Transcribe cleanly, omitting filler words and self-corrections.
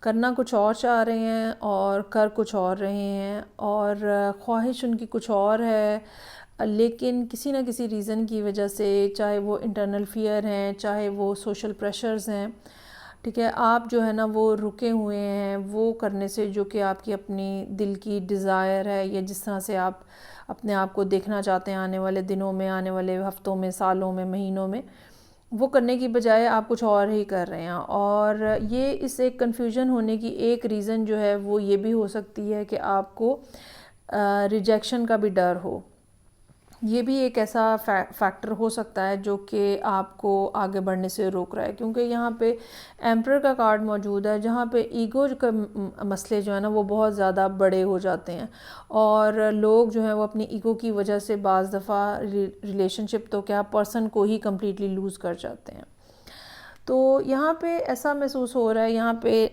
करना कुछ और चाह रहे हैं और कर कुछ और रहे हैं, और ख्वाहिश उनकी कुछ और है, लेकिन किसी ना किसी रीज़न की वजह से, चाहे वो इंटरनल फ़ियर हैं, चाहे वो सोशल प्रेशर्स हैं, ठीक है, आप जो है ना वो रुके हुए हैं वो करने से जो कि आपकी अपनी दिल की डिज़ायर है, या जिस तरह से आप अपने आप को देखना चाहते हैं आने वाले दिनों में, आने वाले हफ्तों में, सालों में, महीनों में, वो करने की बजाय आप कुछ और ही कर रहे हैं। और ये इस एक कन्फ्यूजन होने की एक रीज़न जो है वो ये भी हो सकती है कि आपको रिजेक्शन का भी डर हो। ये भी एक ऐसा फैक्टर हो सकता है जो कि आपको आगे बढ़ने से रोक रहा है, क्योंकि यहाँ पे एम्परर का कार्ड मौजूद है, जहाँ पे ईगो का मसले जो है ना वो बहुत ज़्यादा बड़े हो जाते हैं, और लोग जो है वो अपनी ईगो की वजह से बाज़ दफ़ा रिलेशनशिप तो क्या, पर्सन को ही कम्प्लीटली लूज़ कर जाते हैं। तो यहाँ पे ऐसा महसूस हो रहा है, यहाँ पे